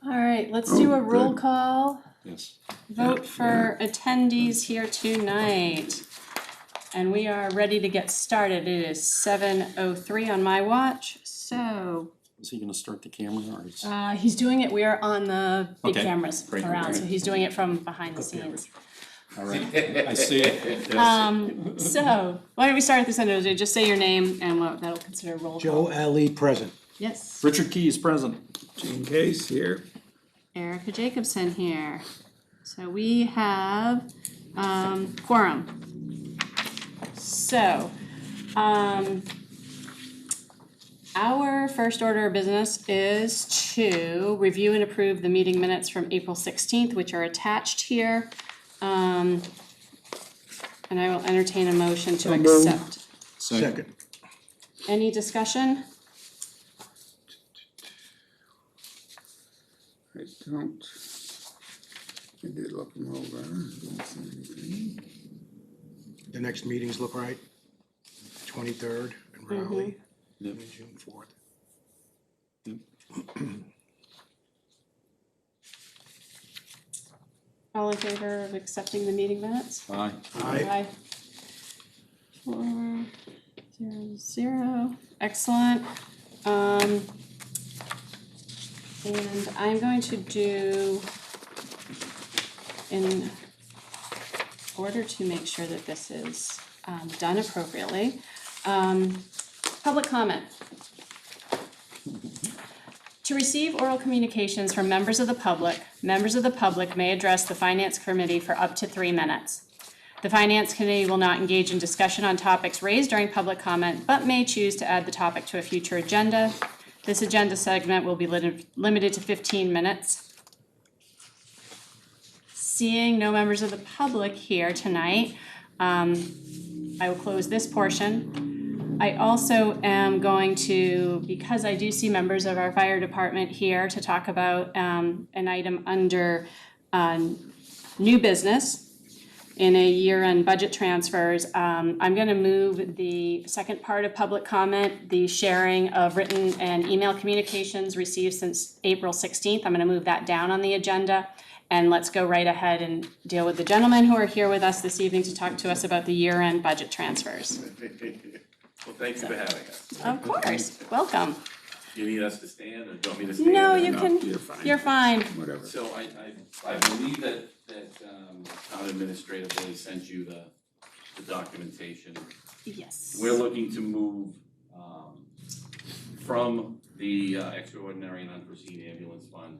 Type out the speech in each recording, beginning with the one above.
All right, let's do a roll good. call. Yes. Vote for attendees here tonight. And we are ready to get started. It is 7:03 on my watch, so Is he gonna start the camera or is? he's doing it, we are on the big Okay, cameras great, around, so great. he's doing it from behind the Okay. scenes. All right, I see it. Yes. So, why don't we start at this end, Jose, just say your name and that'll consider a roll call. Joe Ali, present. Yes, Richard Key is present. Gene Case here. Erica Jacobson here. So we have, quorum. So, our first order of business is to review and approve the meeting minutes from April 16th, which are attached here. And I will entertain a motion to So moved. accept. Second. Any discussion? I don't. I did look them over. Didn't see anything. The next meetings look right. 23rd in Raleigh, Yep. and June 4th. All in favor of accepting the meeting minutes? Aye. Aye. 4-0-0, excellent. And I'm going to do, in order to make sure that this is done appropriately, public comment. To receive oral communications from members of the public may address the Finance Committee for up to 3 minutes. The Finance Committee will not engage in discussion on topics raised during public comment, but may choose to add the topic to a future agenda. This agenda segment will be limited to 15 minutes. Seeing no members of the public here tonight, I will close this portion. I also am going to, because I do see members of our fire department here to talk about an item under new business in a year-end budget transfers, I'm gonna move the second part of public comment, the sharing of written and email communications received since April 16th. I'm gonna move that down on the agenda. And let's go right ahead and deal with the gentlemen who are here with us this evening to talk to us about the year-end budget transfers. Well, thank you for having us. Of course, welcome. You need us to stand, or do you want me to stand? No, or you can, you're fine. Whatever. So I believe that town administrator really sent you the documentation. Yes. We're looking to move from the extraordinary and unforeseen ambulance fund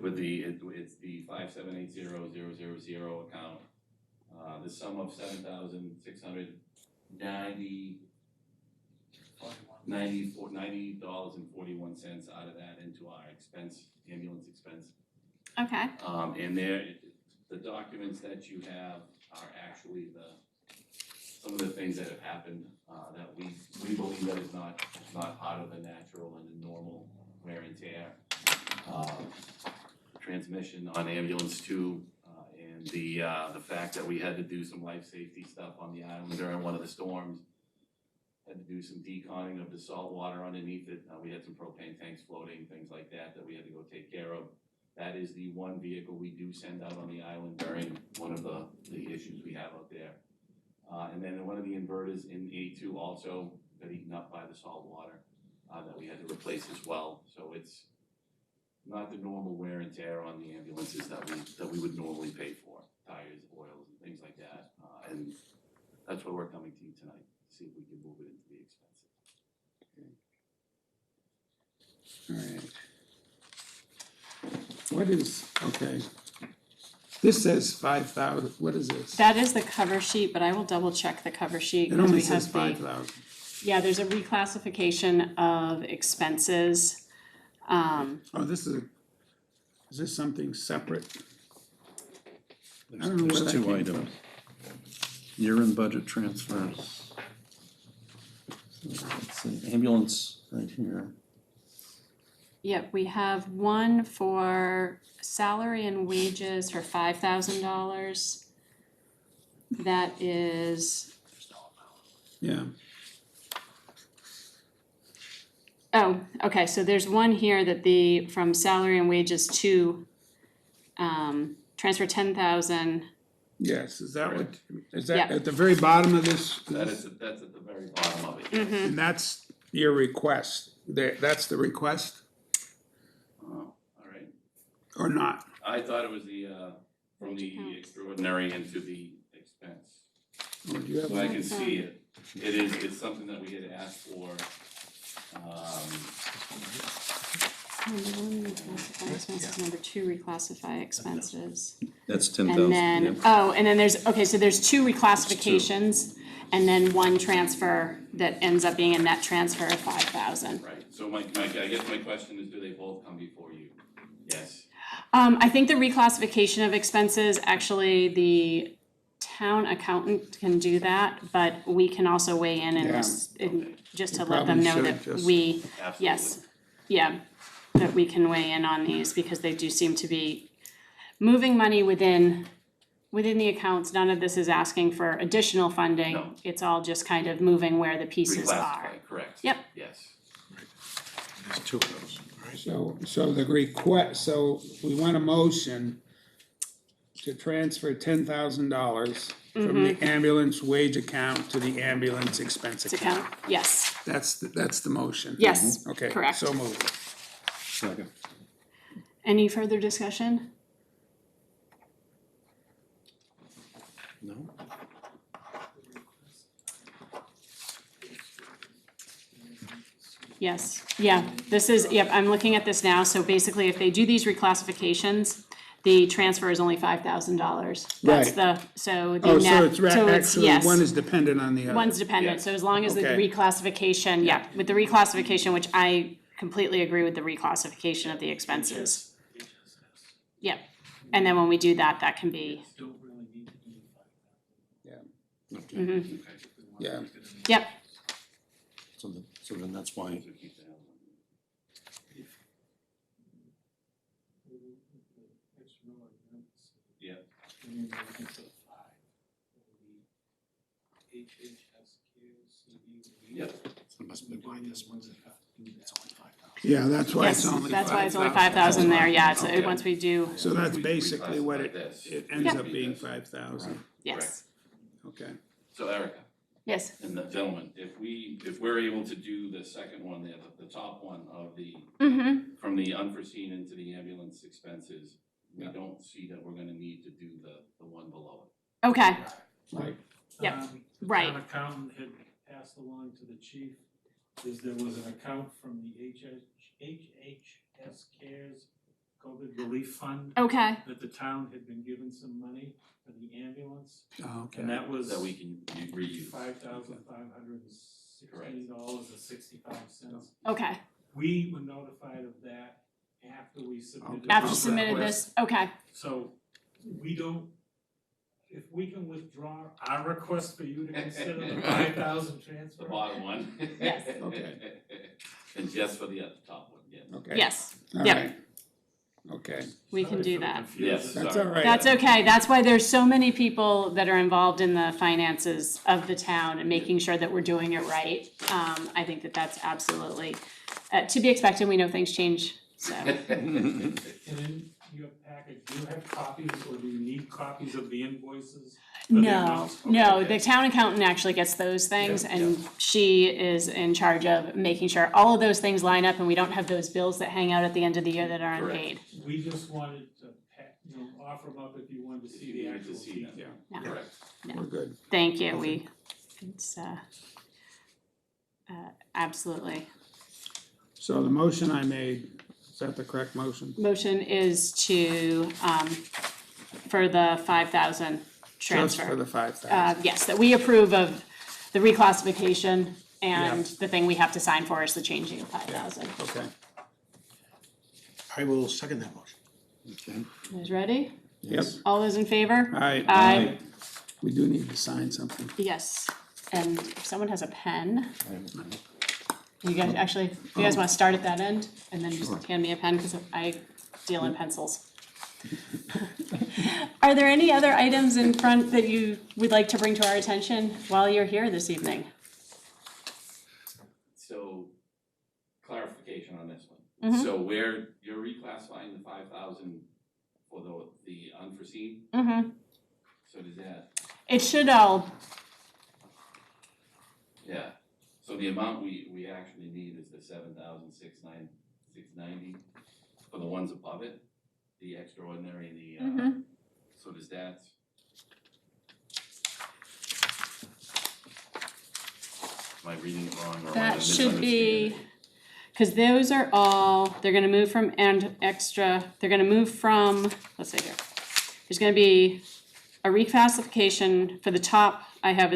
with it's the 5780000 account. The sum of $7,690.41 out of that into our ambulance expense. Okay, And the documents that you have are actually some of the things that have happened, that we believe that is not part of the natural and the normal wear and tear. Transmission on ambulance 2, and the fact that we had to do some life safety stuff on the island during one of the storms. Had to do some deconning of the salt water underneath it. We had some propane tanks floating, things like that we had to go take care of. That is the one vehicle we do send out on the island during one of the issues we have out there. And then one of the inverters in A2 also got eaten up by the salt water that we had to replace as well. So it's not the normal wear and tear on the ambulances that we would normally pay for, tires, oils, and things like that. And that's why we're coming to you tonight, to see if we can move it into the expenses. All right. What is, okay. This says 5,000, what is this? that is the cover sheet, but I will double check the cover sheet. It because only we have says the- 5,000. Yeah, there's a reclassification of expenses. Oh, is this something separate? I don't know where There's that 2 came items. Year-end budget transfers. Let's see, ambulance right here. Yep, we have one for salary and wages for $5,000. That is, Yeah. Oh, okay, so there's one here that from salary and wages to, transfer 10,000. Yes, is that what, is Yeah. that at the very bottom of this? That's at the very bottom of it. Mm-hmm. yes. And that's your request, that's the request Oh, all right. or not? I thought it was the, from Which the accounts? extraordinary into the expense. Or do you have So I one? can see it. It's something that we had asked for. Number 2, reclassify expenses. That's 10,000. And then, and then so there's 2 reclassifications, and then 1 transfer that ends up being a net transfer of 5,000. Right, so I guess my question is, do they both come before you? Yes, I think the reclassification of expenses, actually, the town accountant can do that, but we can also weigh in and Yeah. just to You let them probably know should that just- we, absolutely. yes, yeah, that we can weigh in on these, because they do seem to be moving money within the accounts. None of this is asking for additional funding. No. It's all just kind of moving where the pieces are. Reclassify, correct. Yep. Yes. There's 2 of those, all right? So the request, so we want a motion to transfer $10,000 from the ambulance wage account to the ambulance expense It's account. account, yes, That's the motion. yes, Okay, correct. so moved. Second. Any further discussion? No? Yes, yeah, this is, yep, I'm looking at this now, so basically if they do these reclassifications, the transfer is only $5,000. That's Right. the, so the Oh, net, so it's actually, yes, one is dependent on the other. one's dependent, Yes. so as long as the Okay. reclassification, yeah, with the reclassification, which I completely agree with the reclassification of the expenses. Yep, and then when we do that, that can be, Don't really need to do Okay. mhm, Okay. Yeah, yep, So then that's why, So keep that one. Yeah. Yep. it must be why this one's, it's only 5,000. yeah, that's why yes, it's only that's why it's only 5,000. 5,000 there, yeah, it's, Okay. once we do, So that's We basically what reclassify it this. ends Yep. up being 5,000, yes, okay. So Erica, yes, and the gentleman, if we're able to do the second one there, the top one of the, mm-hmm, from the unforeseen into the ambulance expenses, we don't see that we're gonna need to do the one below it. okay, Right. Yep, The right. town accountant had passed along to the chief, is there was an account from the HHS CARES COVID Relief Fund, okay, that the town had been given some money for the ambulance, Oh, okay. and that was That we can reuse. $5,516.65. okay, We were notified of that after we submitted. after you this submitted request. this, okay, So we don't, if we can withdraw our request for you to consider the 5,000 transfer. The bottom one. Yes. Okay. And just for the top one, yes. Okay. yes, All yep. right. Okay, we can Sorry do for the that. confusion. Yes, that's sorry. all right. That's okay, that's why there's so many people that are involved in the finances of the town and making sure that we're doing it right. I think that that's absolutely, to be expected, we know things change, so. And in your package, do you have copies or do you need copies of the invoices? for the No, amounts? no, Okay. the town accountant actually gets those things Yeah, and she is in charge of making sure all of those things line up and we don't have those bills that hang out at the end of the year that are Correct. unpaid. We just wanted to, offer them up if you wanted to see You the needed actual to see them. detail. Yeah. Correct. we're good. Thank you, it's, absolutely. So the motion I made, is that the correct motion? Motion is to, for the 5,000 Just for transfer. the 5,000. Yes, that we approve of the reclassification and the thing we have to sign for is the changing of 5,000. Okay, I will second that motion. Okay. You guys ready? yep, All those in favor? aye. Aye. We do need to sign something. Yes, and if someone has a pen, I have none. you guys, actually, if you guys wanna start at that end and then just hand me a pen, cause I deal in pencils. Are there any other items in front that you would like to bring to our attention while you're here this evening? So, clarification on this one. Mhm. So where you're reclassifying the 5,000 for the unforeseen, Mm-hmm. so does that, It should all, yeah. So the amount we actually need is the 7,690 for the ones above it, the extraordinary, Mhm. so does that? Am I reading it wrong or am I that should be, misunderstanding? because those are all, they're gonna move from and extra, they're gonna move from, let's see here. There's gonna be a reclassification for the top, I have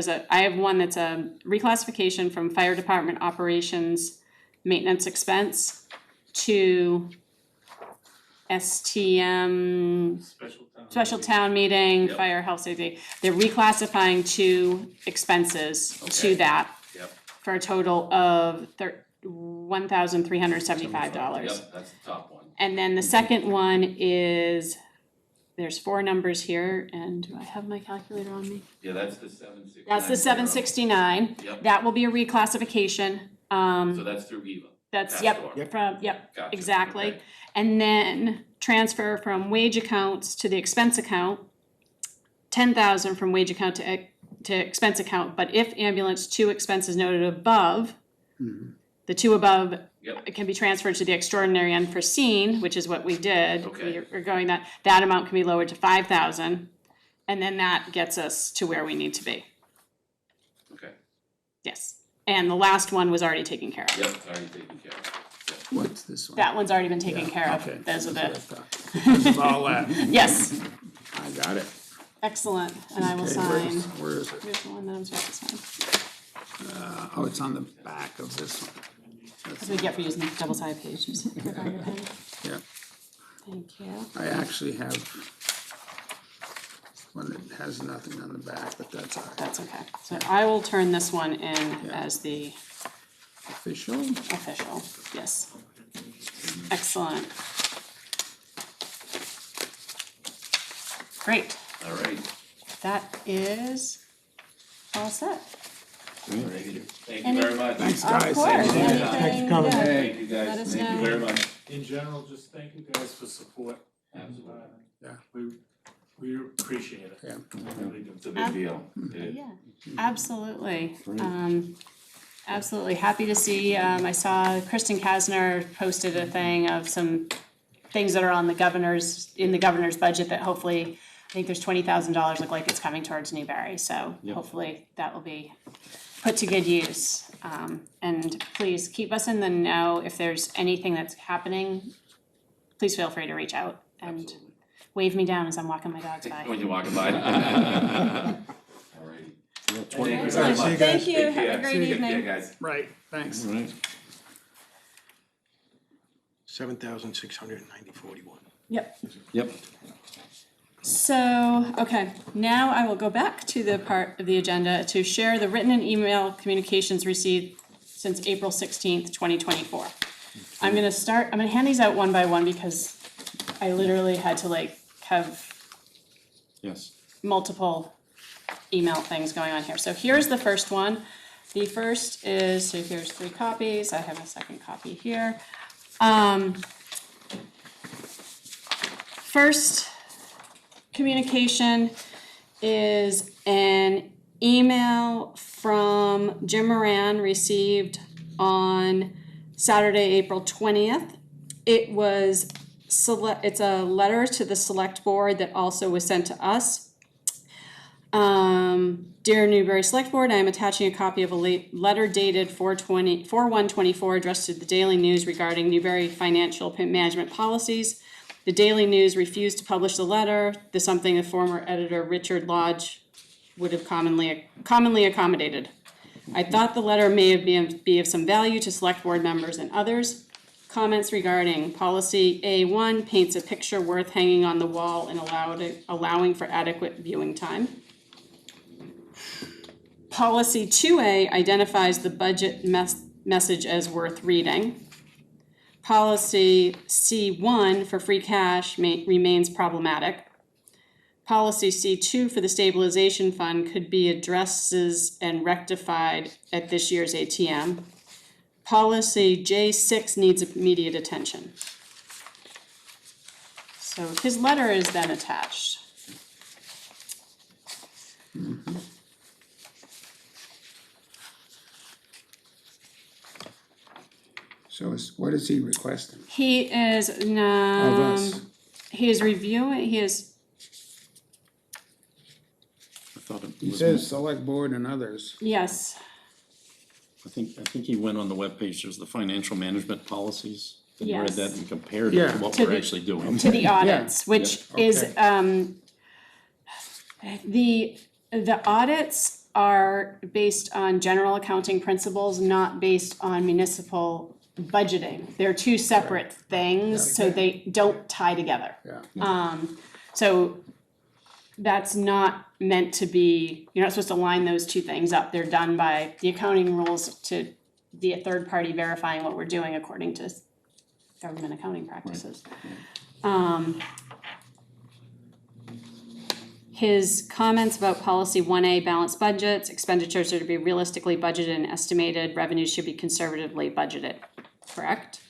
one that's a reclassification from fire department operations maintenance expense to STM, special town meeting, Yep. fire health safety. They're reclassifying two expenses to Okay. that Yep, for a total of $1,375. yep, that's the top one. And then the second one is, there's four numbers here, and do I have my calculator on me? Yeah, that's the 769. That's the 769. Yep, That will be a reclassification. so that's through EVA. That's, Pastor. yep, from, yep, Gotcha, exactly. okay. And then transfer from wage accounts to the expense account, 10,000 from wage account to expense account, but if ambulance 2 expenses noted above, the two above Yep. can be transferred to the extraordinary unforeseen, which is what we did. Okay. We're going that amount can be lowered to 5,000, and then that gets us to where we need to be. Okay, Yes. And the last one was already taken care of. yep, it's already taken care of. What's this one? That one's already been taken care of. Okay. Those are the, This is all that, yes, I got it. excellent, and I will Okay, sign. where is it? Here's the one that I'm supposed to sign. Oh, it's on the back of this one. That's what we get for using double-sided pages. Here, buy your pen. Yeah, Thank you. I actually have one that has nothing on the back, but that's all right. That's okay. So I will turn this one in as the Official? official, yes. Excellent. Great, All right, that is all set. all right, thank Any- you very much. Thanks, Of guys. course, Thank you. anything, coming. yeah. Thank you Let guys, us thank know. you very much. In general, just thank you guys for support. Absolutely. Yeah. We appreciate it. Yeah. Really do. It's a big deal. It is. Yeah, absolutely. Absolutely, happy to see, I saw Kristen Kasner posted a thing of some things that are on in the governor's budget that hopefully, I think there's $20,000 look like it's coming towards Newbury, so hopefully that will be put to good use. And please keep us in the know if there's anything that's happening, please feel free to reach out and Absolutely. wave me down as I'm walking my dogs by. When you're walking by. All righty. Thank you very Excellent. much. Thank you, Take have a care. great Take evening. care, guys. Right, thanks. Right. 7,690.41. Yep. Yep. So, okay, now I will go back to the part of the agenda to share the written and email communications received since April 16th, 2024. I'm gonna hand these out one by one because I literally had to have Yes. multiple email things going on here. So here's the first one. The first is, so here's 3 copies, I have a second copy here. First communication is an email from Jim Moran received on Saturday, April 20th. It's a letter to the select board that also was sent to us. Dear Newbury Select Board, I am attaching a copy of a letter dated 4/1/24 addressed to the Daily News regarding Newbury financial management policies. The Daily News refused to publish the letter, something the former editor Richard Lodge would have commonly accommodated. I thought the letter may be of some value to select board members and others. Comments regarding policy A1 paints a picture worth hanging on the wall and allowing for adequate viewing time. Policy 2A identifies the budget message as worth reading. Policy C1 for free cash remains problematic. Policy C2 for the stabilization fund could be addresses and rectified at this year's ATM. policy J6 needs immediate attention. So his letter is then attached. So what is he requesting? He is, Of us? he is reviewing, he is, I thought it He was, says select board and others. yes, I think he went on the webpage, there's the financial management policies. And read Yes. that and compared it Yeah. to what To we're the- actually doing. to the audits, which Yeah, is, okay. the audits are based on general accounting principles, not based on municipal budgeting. They're two separate things, so they don't tie together. Yeah. So that's not meant to be, you're not supposed to line those two things up. They're done by the accounting rules to the third party verifying what we're doing according to government accounting practices. His comments about policy 1A, balanced budgets, expenditures are to be realistically budgeted and estimated, revenues should be conservatively budgeted, correct?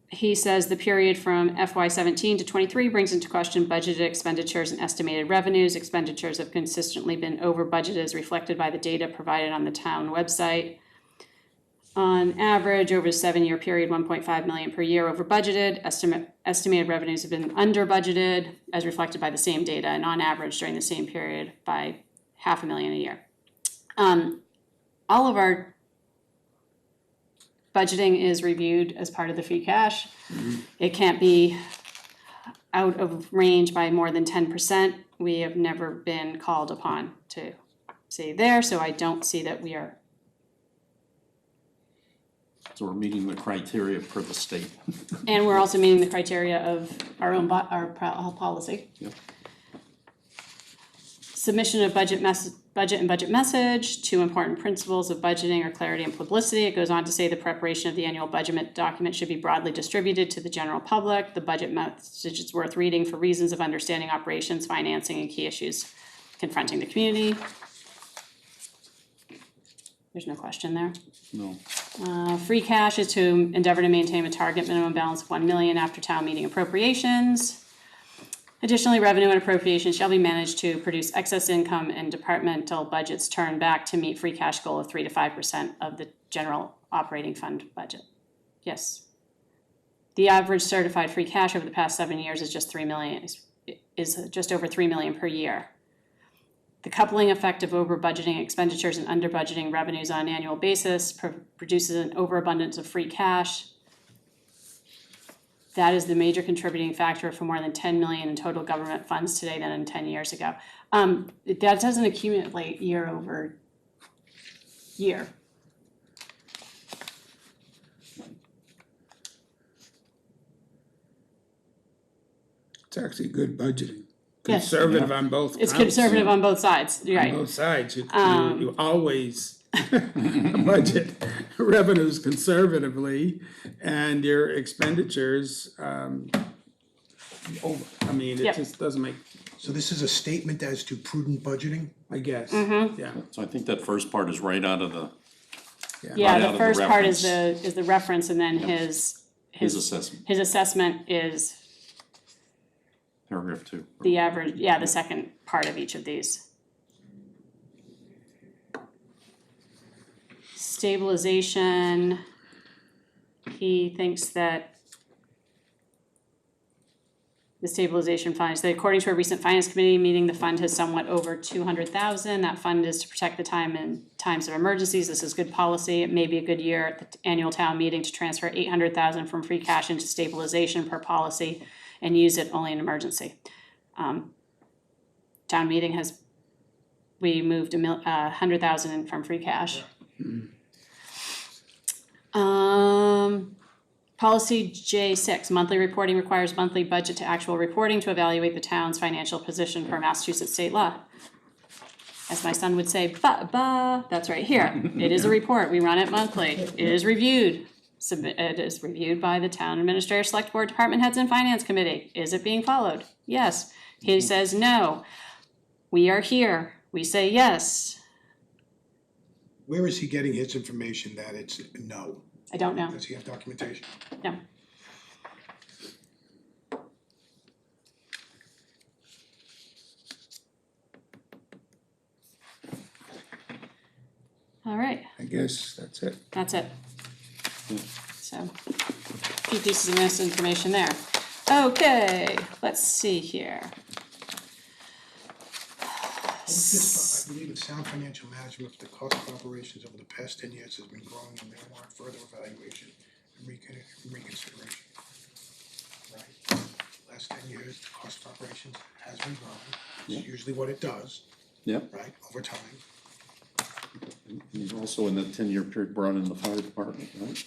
He says the period from FY17 to 23 brings into question budgeted expenditures and estimated revenues. Expenditures have consistently been over budgeted as reflected by the data provided on the town website. On average, over a 7-year period, 1.5 million per year over budgeted. Estimated revenues have been under budgeted as reflected by the same data, and on average during the same period by $500,000 a year. All of our budgeting is reviewed as part of the free cash. It can't be out of range by more than 10%. We have never been called upon to say there, so I don't see that we are. So we're meeting the criteria per the state. And we're also meeting the criteria of our own policy. Yep. Submission of budget and budget message, 2 important principles of budgeting are clarity and publicity. It goes on to say the preparation of the annual budget document should be broadly distributed to the general public. The budget message is worth reading for reasons of understanding operations, financing, and key issues confronting the community. There's no question there. No. Free cash is to endeavor to maintain a target minimum balance of 1 million after town meeting appropriations. Additionally, revenue and appropriations shall be managed to produce excess income and departmental budgets turned back to meet free cash goal of 3 to 5% of the general operating fund budget. Yes. The average certified free cash over the past 7 years is just 3 million, is just over 3 million per year. The coupling effect of over budgeting expenditures and under budgeting revenues on an annual basis produces an overabundance of free cash. That is the major contributing factor for more than 10 million in total government funds today than in 10 years ago. That doesn't accumulate year over year. It's actually good budgeting. Yes. Conservative on both It's counts. conservative on both sides, you're On right. both sides, you always budget revenues conservatively and your expenditures, over. I mean, it Yep. just doesn't make, So this is a statement as to prudent budgeting? I guess, Mm-hmm. yeah. So I think that first part is right out of the, Yeah, Right out the of the first part is reference. the reference, and then his assessment, his assessment is paragraph 2. the average, yeah, the second part of each of these. Stabilization, he thinks that the stabilization fund, so according to a recent finance committee meeting, the fund has somewhat over 200,000. That fund is to protect the time in times of emergencies. This is good policy. It may be a good year at the annual town meeting to transfer 800,000 from free cash into stabilization per policy and use it only in emergency. Town meeting has, we moved 100,000 from free cash. Policy J6, monthly reporting requires monthly budget to actual reporting to evaluate the town's financial position per Massachusetts state law. As my son would say, that's right here. It is a report. We run it monthly. It is reviewed. It is reviewed by the town administrator, select board, department heads, and finance committee. Is it being followed? Yes. He says no. We are here. We say yes. Where is he getting his information that it's no? I don't know, Does he have documentation? no. All right, I guess that's it. that's it. So, a few pieces of misinformation there. Okay, let's see here. I believe it's sound financial management, the cost of operations over the past 10 years has been growing and they warrant further evaluation and reconsideration. Right? Last 10 years, the cost of operations has been growing. It's usually what it does, Yep, right, over time. and you've also in the 10-year period brought in the fire department, right?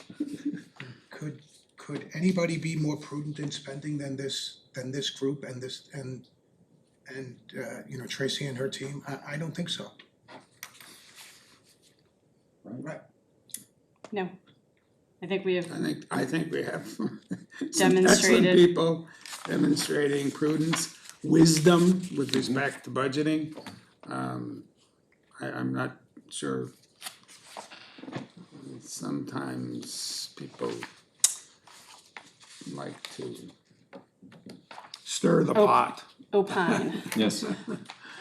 Could anybody be more prudent in spending than this group and you know, Tracy and her team? I don't think so. Right. No, I think we have I think we have some Demonstrated. excellent people demonstrating prudence, wisdom with respect to budgeting. I'm not sure. Sometimes people like to stir the pot. opine. Yes,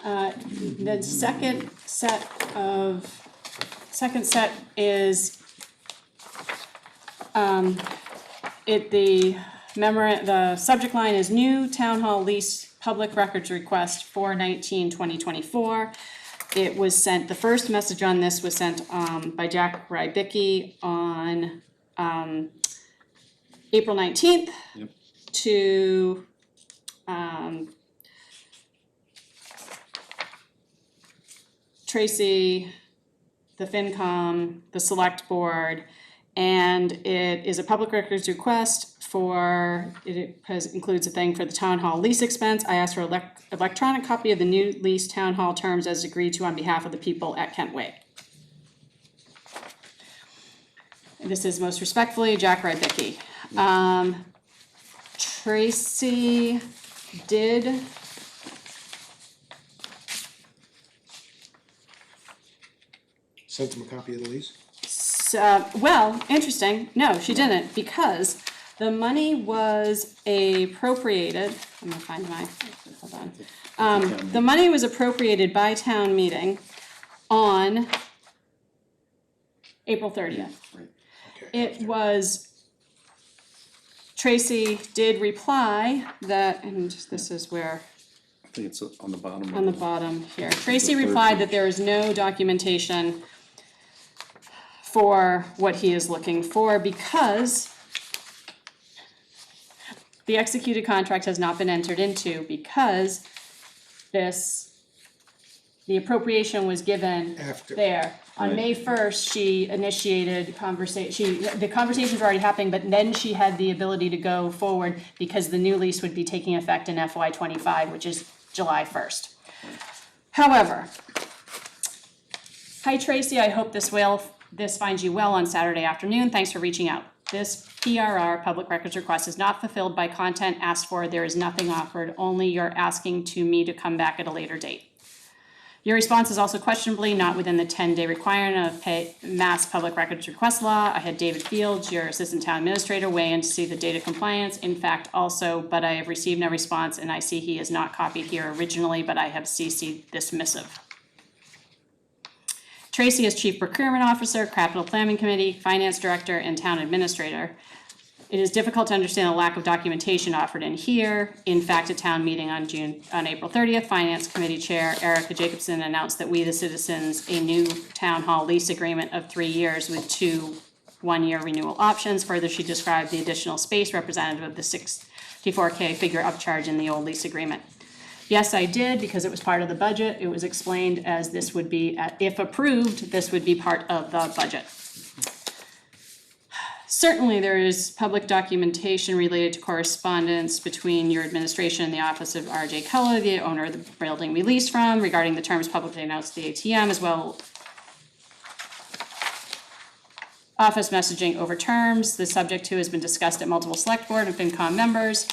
The second set is the subject line is new town hall lease public records request 4/19/2024. It was sent, the first message on this was sent by Jack Rybicki on April 19th Yep. to Tracy, the FinCom, the Select Board, and it is a public records request for, includes a thing for the town hall lease expense. I asked for electronic copy of the new lease town hall terms as agreed to on behalf of the people at Kent Way. And this is most respectfully, Jack Rybicki. Tracy did Sent them a copy of the lease? well, interesting, no, she didn't, because the money was appropriated, I'm gonna find my, hold on. The money was appropriated by town meeting on April 30th. right. Okay. It was, Tracy did reply that, and this is where, I think it's on the bottom. on the of bottom here, Tracy The third replied that page. there is no documentation for what he is looking for because the executed contract has not been entered into because the appropriation was given After. there. On Right. May 1st, she initiated the conversations were already happening, but then she had the ability to go forward because the new lease would be taking effect in FY '25, which is July 1st. However, hi Tracy, I hope this finds you well on Saturday afternoon. Thanks for reaching out. This PRR, public records request, is not fulfilled by content asked for. There is nothing offered, only you're asking me to come back at a later date. Your response is also questionably not within the 10-day requirement of Mass Public Records Request Law. I had David Fields, your Assistant Town Administrator, weigh in to see the data compliance. In fact, also, but I have received no response and I see he is not copied here originally, but I have CC'd this missive. Tracy is Chief Procurement Officer, Capital Planning Committee, Finance Director, and Town Administrator. It is difficult to understand the lack of documentation offered in here. In fact, at town meeting on April 30th, Finance Committee Chair Erica Jacobson announced that we, the citizens, a new town hall lease agreement of 3 years with 2 one-year renewal options. Further, she described the additional space representative of the $64K figure upcharge in the old lease agreement. Yes, I did, because it was part of the budget. It was explained as this would be, if approved, this would be part of the budget. Certainly, there is public documentation related to correspondence between your administration and the office of R.J. Cullen, the owner of the building we leased from, regarding the terms publicly announced at the ATM, as well office messaging over terms. The subject to has been discussed at multiple select board and FinCom members.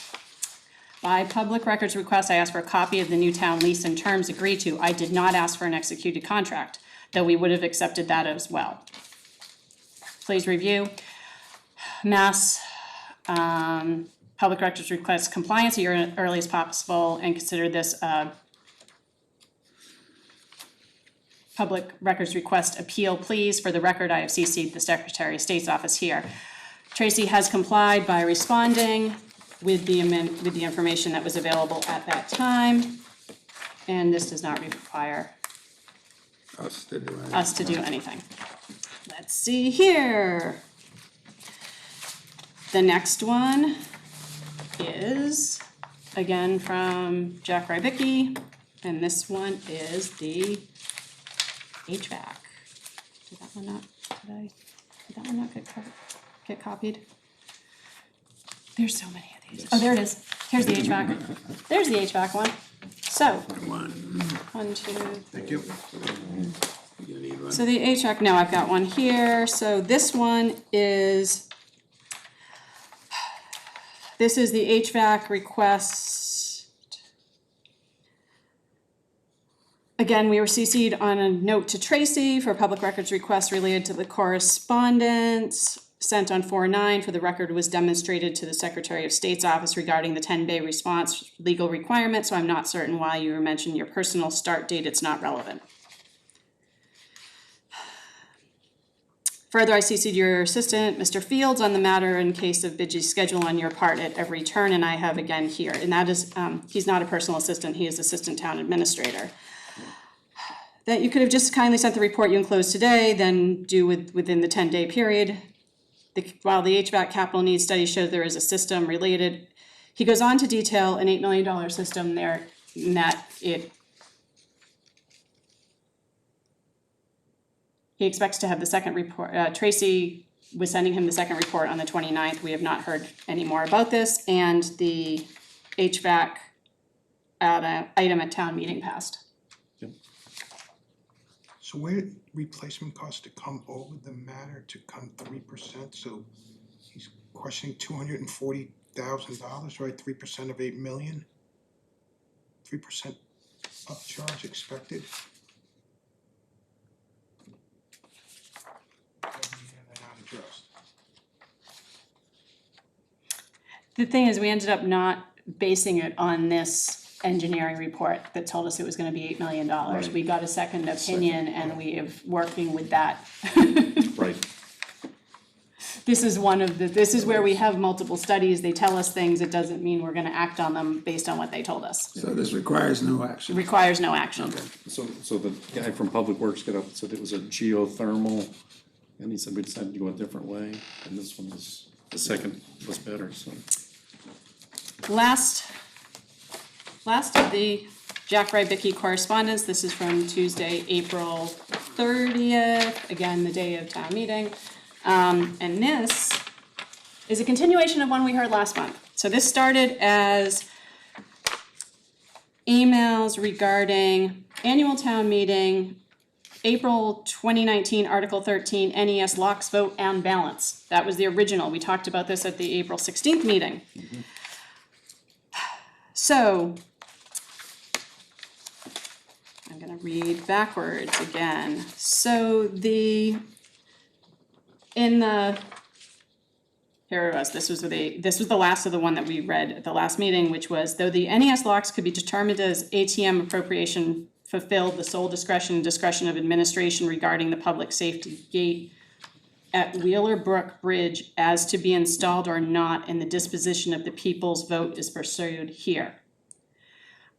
By public records request, I asked for a copy of the new town lease and terms agreed to. I did not ask for an executed contract. though we would have accepted that as well. Please review. Mass Public Records request compliance at your earliest possible and consider this public records request appeal, please. For the record, I have CC'd the Secretary of State's office here. Tracy has complied by responding with the information that was available at that time, and this does not require Us to do it. us to do anything. Let's see here. The next one is, again, from Jack Rybicki, and this one is the HVAC. Did that one not get copied? There's so many of these. Oh, there it is. Here's the HVAC. There's the HVAC one. So, 1, 2, 3. Thank you. You need one? So the HVAC, no, I've got one here. So this one is, this is the HVAC request. Again, we were CC'd on a note to Tracy for public records request related to the correspondence sent on 4/9. For the record, was demonstrated to the Secretary of State's office regarding the 10-day response legal requirement, so I'm not certain why you mentioned your personal start date. It's not relevant. Further, I CC'd your assistant, Mr. Fields, on the matter in case of busy schedule on your part at every turn, and I have again here. And that is, he's not a personal assistant, he is assistant town administrator. That you could have just kindly sent the report you enclosed today, then do within the 10-day period. While the HVAC capital needs study shows there is a system related, he goes on to detail an $8 million system there, in that he expects to have the second report. Tracy was sending him the second report on the 29th. We have not heard any more about this, and the HVAC item at town meeting passed. So where did replacement costs to come over the matter to come 3%? So he's questioning $240,000, right? 3% of 8 million. 3% upcharge expected. And they're not addressed. The thing is, we ended up not basing it on this engineering report that told us it was gonna be $8 million. Right. We got a second opinion and we have working with that. Right. This is this is where we have multiple studies, they tell us things, it doesn't mean we're gonna act on them based on what they told us. So this requires no action. Requires no action. So the guy from Public Works got up and said it was a geothermal, and he said we decided to go a different way, and this one was, the second was better, so. Last of the Jack Rybicki correspondence, this is from Tuesday, April 30th, again, the day of town meeting. And this is a continuation of one we heard last month. So this started as emails regarding annual town meeting, April 2019, Article 13, NES locks vote and balance. That was the original. We talked about this at the April 16th meeting. So, I'm gonna read backwards again. So here it was, this was the last of the one that we read at the last meeting, which was, though the NES locks could be determined as ATM appropriation fulfilled the sole discretion of administration regarding the public safety gate at Wheeler Brook Bridge as to be installed or not, and the disposition of the people's vote is pursued here.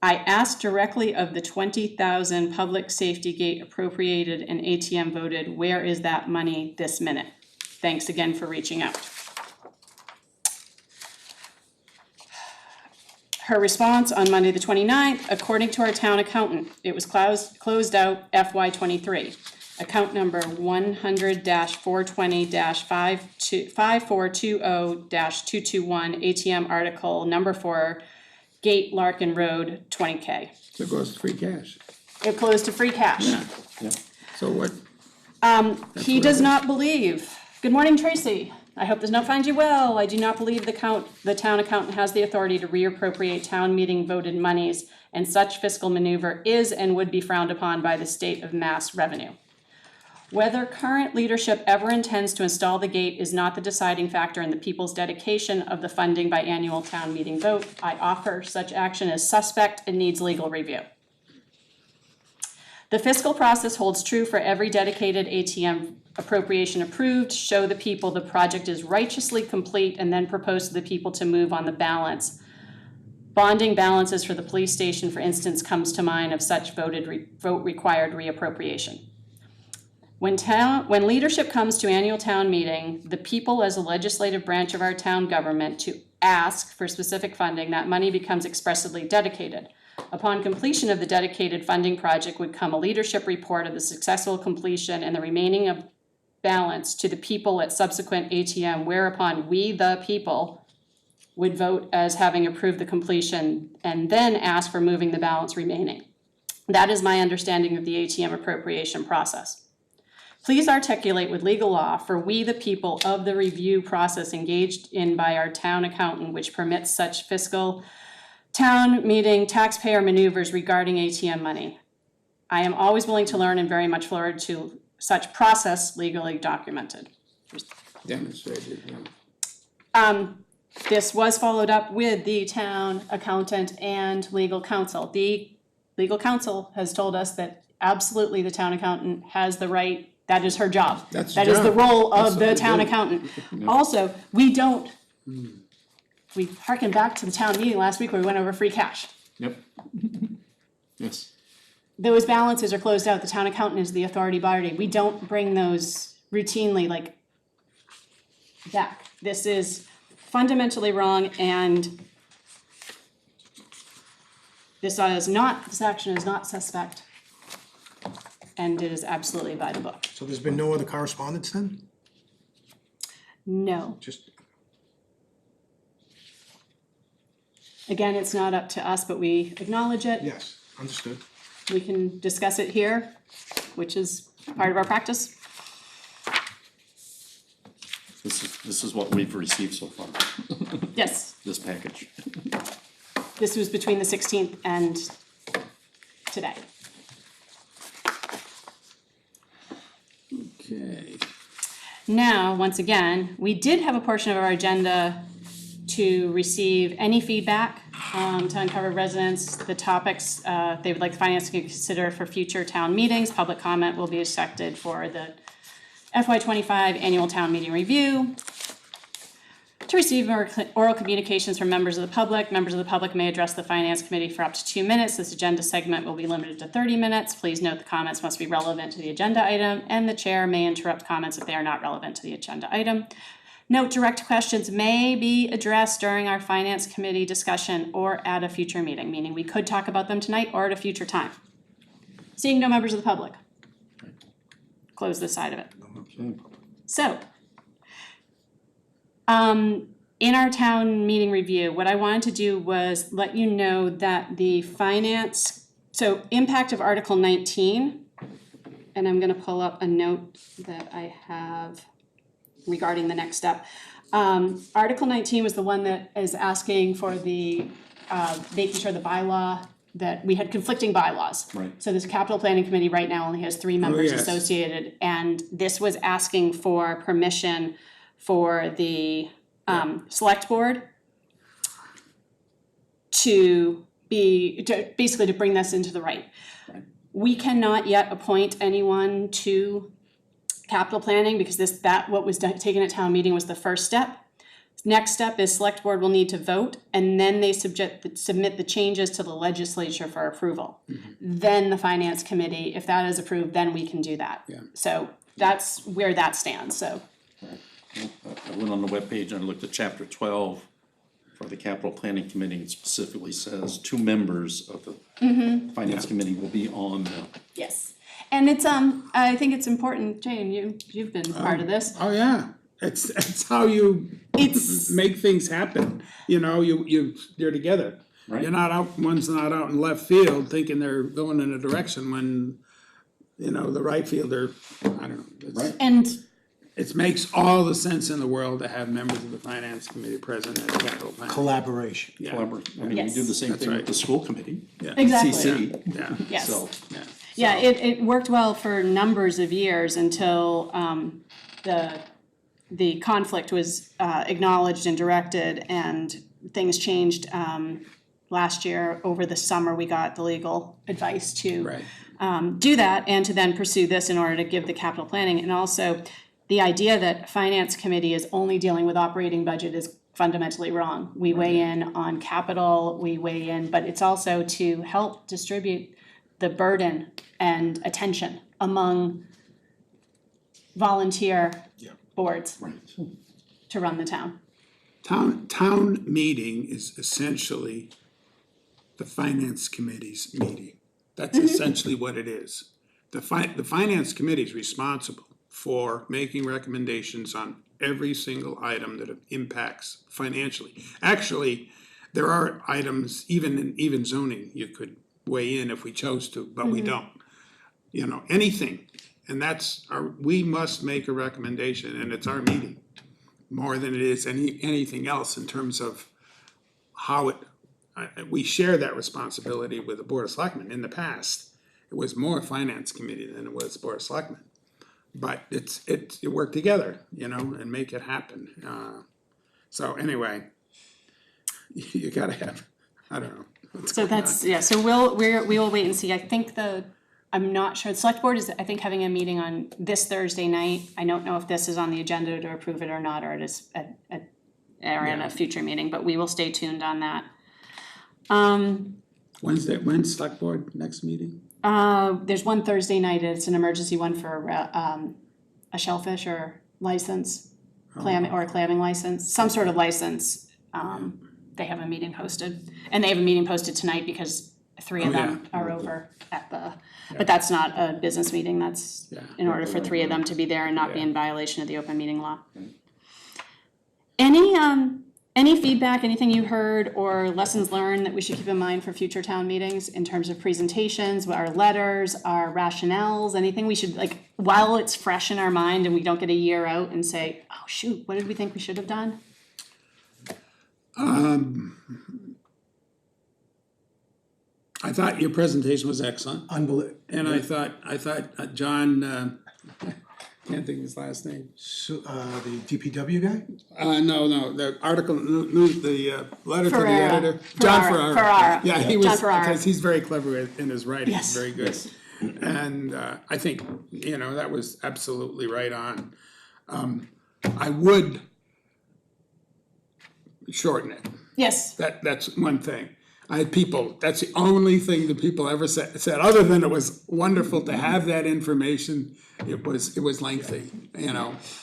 I asked directly of the 20,000 public safety gate appropriated and ATM voted, where is that money this minute? Thanks again for reaching out. Her response on Monday the 29th, according to our town accountant, it was closed out FY23. Account number 100-420-5420-221, ATM article number 4, Gate Larkin Road, 20K. So it goes to free cash. It closed to free cash. Yeah. So what, He does not believe. Good morning, Tracy. I hope this note finds you well. I do not believe the town accountant has the authority to reappropriate town meeting voted monies, and such fiscal maneuver is and would be frowned upon by the state of Mass revenue. Whether current leadership ever intends to install the gate is not the deciding factor in the people's dedication of the funding by annual town meeting vote. I offer such action as suspect and needs legal review. The fiscal process holds true for every dedicated ATM appropriation approved. Show the people the project is righteously complete and then propose to the people to move on the balance. Bonding balances for the police station, for instance, comes to mind of such vote required reappropriation. When leadership comes to annual town meeting, the people as a legislative branch of our town government to ask for specific funding, that money becomes expressly dedicated. Upon completion of the dedicated funding project would come a leadership report of the successful completion and the remaining of balance to the people at subsequent ATM, whereupon we, the people, would vote as having approved the completion and then ask for moving the balance remaining. That is my understanding of the ATM appropriation process. Please articulate with legal law for we, the people, of the review process engaged in by our town accountant, which permits such fiscal town meeting taxpayer maneuvers regarding ATM money. I am always willing to learn and very much forward to such process legally documented. Demonstrated, yeah. This was followed up with the town accountant and legal counsel. The legal counsel has told us that absolutely the town accountant has the right, that is her job. That's That her is the job. role That's of what the we town do. accountant. Also, we don't, we harken back to the town meeting last week where we went over free cash. Yep. Yes. Those balances are closed out, the town accountant is the authority body. We don't bring those routinely like back. This is fundamentally wrong and this action is not suspect. And it is absolutely by the book. So there's been no other correspondence then? No. Just, Again, it's not up to us, but we acknowledge it. yes, understood. We can discuss it here, which is part of our practice. This is what we've received so far, Yes, this package. this was between the 16th and today. Okay. Now, once again, we did have a portion of our agenda to receive any feedback to uncover residents, the topics they would like the finance to consider for future town meetings. Public comment will be accepted for the FY25 annual town meeting review. To receive oral communications from members of the public may address the finance committee for up to 2 minutes. This agenda segment will be limited to 30 minutes. Please note the comments must be relevant to the agenda item, and the chair may interrupt comments if they are not relevant to the agenda item. Note, direct questions may be addressed during our finance committee discussion or at a future meeting, meaning we could talk about them tonight or at a future time. Seeing no members of the public. Close this side of it. Okay. So, in our town meeting review, what I wanted to do was let you know that the finance, so impact of Article 19, and I'm gonna pull up a note that I have regarding the next step. Article 19 was the one that is asking for the, making sure the bylaw, that we had conflicting bylaws. Right. So this capital planning committee right now only has 3 members yes. associated, and this was asking for permission for the select board to basically to bring this into the right. We cannot yet appoint anyone to capital planning because what was taken at town meeting was the first step. Next step is select board will need to vote and then they submit the changes to the legislature for approval. Then the finance committee, if that is approved, then we can do that. Yeah. So that's where that stands, so. I went on the webpage and I looked at chapter 12 for the capital planning committee. It specifically says 2 members of the finance committee will be on the. Yes, and it's, I think it's important, Jane, you've been part of this. Oh, yeah, it's how you It's, make things happen, you know, you're together. Right. You're not out, one's not out in left field thinking they're going in a direction when, you know, the right fielder, I don't know. Right. and It makes all the sense in the world to have members of the finance committee present at capital planning. Collaboration. Yeah, Collaborate. I mean, we Yes. do the same That's thing with right. the school committee. yeah. Exactly. CC. Yeah, yes. So, yeah. Yeah, it worked well for numbers of years until the conflict was acknowledged and directed, and things changed. Last year, over the summer, we got the legal advice to Right. do that and to then pursue this in order to give the capital planning. And also, the idea that finance committee is only dealing with operating budget is fundamentally wrong. We weigh in on capital, we weigh in, but it's also to help distribute the burden and attention among volunteer boards to run the town. Town meeting is essentially the finance committee's meeting. That's essentially what it is. The finance committee is responsible for making recommendations on every single item that impacts financially. Actually, there are items, even zoning, you could weigh in if we chose to, but we don't. You know, anything, and we must make a recommendation, and it's our meeting, more than it is anything else in terms of how we share that responsibility with the Board of Selectmen. In the past, it was more finance committee than it was Board of Selectmen. But you work together, you know, and make it happen. So anyway, you gotta have, I don't know. what's So going that's, on. yeah, so we will wait and see. I think I'm not sure, the select board is, I think, having a meeting on this Thursday night. I don't know if this is on the agenda to approve it or not, or it is at a future meeting, but we will stay tuned on that. When's select board next meeting? There's one Thursday night, it's an emergency one for a shellfish or license, or a clamming license, some sort of license. They have a meeting posted, and they have a meeting posted tonight because three of them are over at but that's not a business meeting, that's in order for three of them to be there and not be in violation of the open meeting law. Any feedback, anything you heard or lessons learned that we should keep in mind for future town meetings in terms of presentations, our letters, our rationales, anything we should, like, while it's fresh in our mind and we don't get a year out and say, oh shoot, what did we think we should have done? I thought your presentation was excellent, Unbelievable. and I thought John, can't think of his last name. So, the DPW guy? No, the article, the letter to the Ferrara. editor. John Ferrara. Ferrara. Ferrara. Yeah, he John was, Ferrara. because he's very clever in his writing, Yes. very good. And I think, that was absolutely right on. I would shorten it. Yes, That's one thing. I had people, that's the only thing that people ever said, other than it was wonderful to have that information. It was lengthy,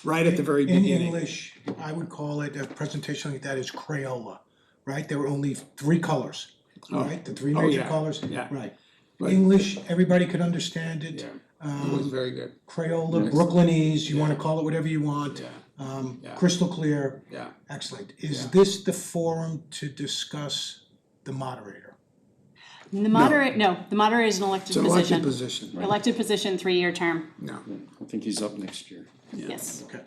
right at the very In beginning. English, I would call it, a presentation like that is Crayola, right? There were only 3 colors, right? The 3 major yeah, colors, yeah. right? But- English, everybody could understand it. Yeah, it was very good. Crayola, Brooklynese, you wanna call it whatever you want. Yeah. Crystal clear, Yeah. excellent. Is this the forum to discuss the moderator? the moderator is an elected It's an elected position. position. Elected position, 3-year term, No. I think he's up next year, yes, Okay.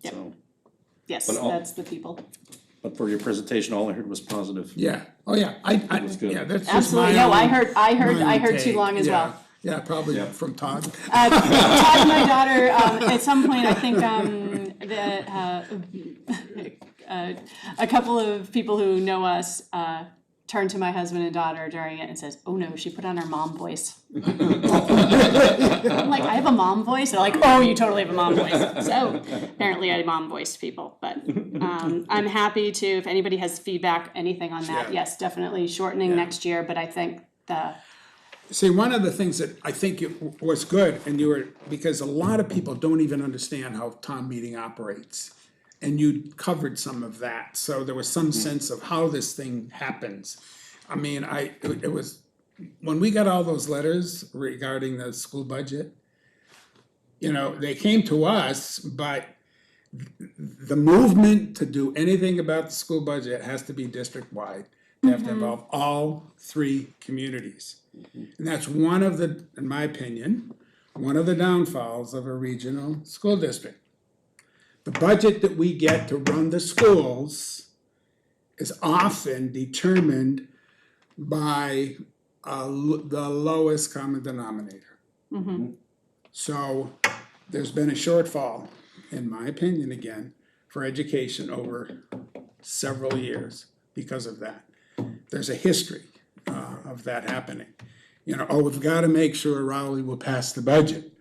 Yep. so. yes, But all- that's the people. But for your presentation, all I heard was positive. Yeah. Oh, yeah. I was good. yeah, that's just my Absolutely, no, I own- heard my own too take. long as Yeah. well. Yeah, probably from Todd. Todd, my daughter, at some point, I think, a couple of people who know us, turned to my husband and daughter during it and says, oh no, she put on her mom voice. I'm like, I have a mom voice? They're like, oh, you totally have a mom voice. So apparently I mom voice people, but I'm happy to, if anybody has feedback, anything on that, Yeah. yes, definitely shortening next year, but I think See, one of the things that I think was good, because a lot of people don't even understand how town meeting operates. And you covered some of that, so there was some sense of how this thing happens. I mean, it was, when we got all those letters regarding the school budget, they came to us, but the movement to do anything about the school budget has to be district-wide. They have to involve all 3 communities. And that's one of the, in my opinion, one of the downfalls of a regional school district. The budget that we get to run the schools is often determined by the lowest common denominator. Mm-hmm. So there's been a shortfall, in my opinion again, for education over several years because of that. There's a history of that happening. You know, oh, we've got to make sure Raleigh will pass the budget,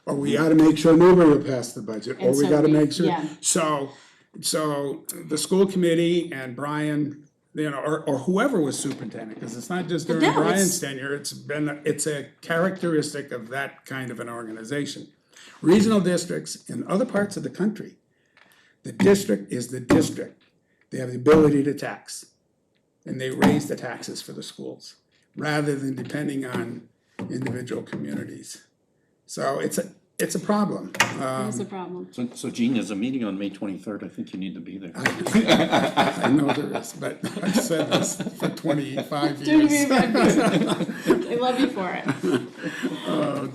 or we got to make sure Newbury will pass the budget, or And we so got to we- make sure. yeah. So the school committee and Brian, you know, or whoever was superintendent, because it's not just during No, it's- Brian's tenure, it's a characteristic of that kind of an organization. Regional districts in other parts of the country, the district is the district. They have the ability to tax, and they raise the taxes for the schools, rather than depending on individual communities. So it's a problem. That's the problem. So Gene, there's a meeting on May 23rd, I think you need to be there. I know there is, but I've said this for 25 years. I love you for it.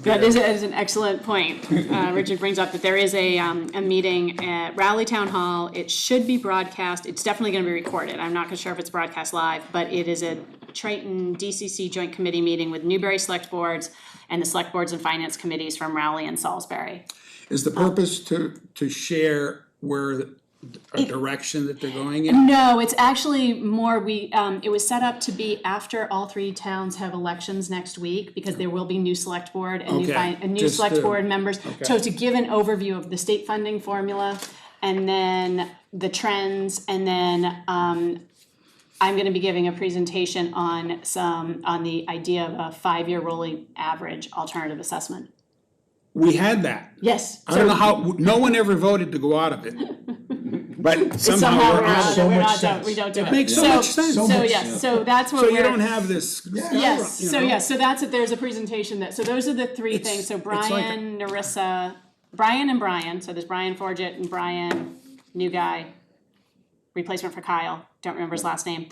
That is an excellent point. Richard brings up that there is a meeting at Raleigh Town Hall. It should be broadcast. It's definitely gonna be recorded. I'm not sure if it's broadcast live, but it is a Triton DCC Joint Committee meeting with Newbury Select Boards and the Select Boards and Finance Committees from Raleigh and Salisbury. Is the purpose to share where, a direction that they're going in? No, it's actually more, it was set up to be after all three towns have elections next week, because there will be new select board and Okay, new just select to- board members. okay. So to give an overview of the state funding formula, and then the trends, and then, I'm gonna be giving a presentation on the idea of a 5-year rolling average alternative assessment. We had that. Yes. I don't know how, no one ever voted to go out of it. But somehow we're out of so it. much sense. We don't do it. It makes so much sense. So yes, so that's what So we're. you don't have this. Yes, you so know? yes, so that's it, there's a presentation that, so those are the three things, so it's like Brian, Narissa, Brian and Brian, so there's Brian Forget and Brian, new guy, replacement for Kyle, don't remember his last name.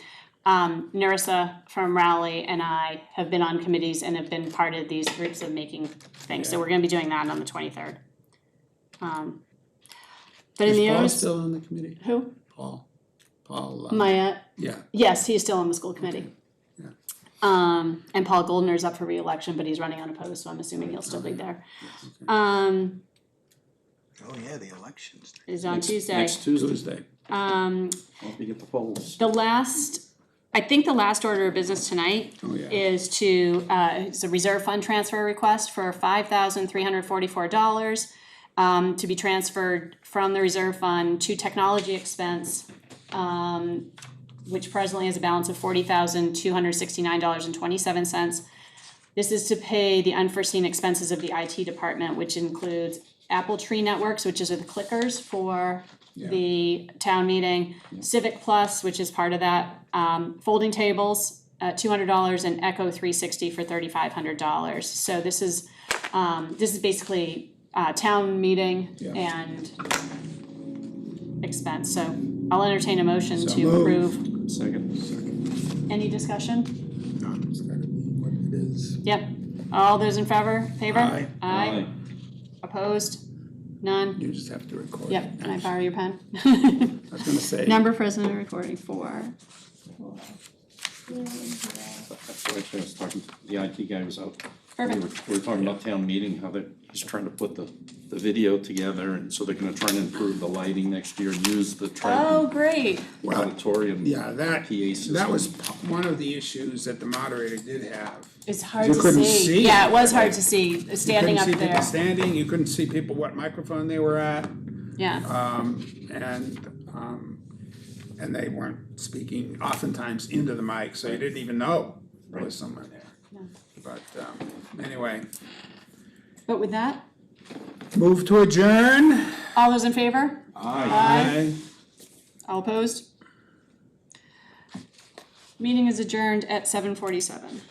Narissa from Raleigh and I have been on committees and have been part of these groups of making things, so we're gonna be doing that on the 23rd. But in Is the Paul others, still on the committee? who? Paul, Maya, yeah. yes, he's still on the school committee. Yeah. And Paul Goldner's up for reelection, but he's running unopposed, so I'm assuming he'll still be there. Oh, yeah, the elections. Is on Tuesday. Next Tuesday, Um, I'll be at the polls. I think the last order of business tonight Oh, yeah. is it's a reserve fund transfer request for $5,344 to be transferred from the reserve fund to technology expense, which presently has a balance of $40,269.27. This is to pay the unforeseen expenses of the IT department, which includes Apple Tree Networks, which is the clickers for the town meeting, Civic Plus, which is part of that, folding tables, $200, and Echo 360 for $3,500. So this is basically town meeting and expense. So I'll entertain a motion So to moved. approve. Second. Any discussion? No, it's gotta be what it is. Yep. All those in favor? Aye. Aye. Opposed? None? You just have to record. Yep. Can I borrow your pen? I was gonna say. Number present and recording 4. Actually, I was talking to, the IT guy was out. Perfect. We were talking about town meeting, how he's trying to put the video together, and so they're gonna try and improve the lighting next year, use the Oh, Triton great. auditorium. Yeah, that PA system. was one of the issues that the moderator did have. It's hard You to couldn't see. see. Yeah, it was hard to see, standing You up couldn't see there. people standing, you couldn't see people what microphone they were at, Yeah. and they weren't speaking oftentimes into the mic, so you didn't even know there was someone there. But, anyway, But with that, move to adjourn. all those in favor? Aye. All opposed? Meeting is adjourned at 7:47.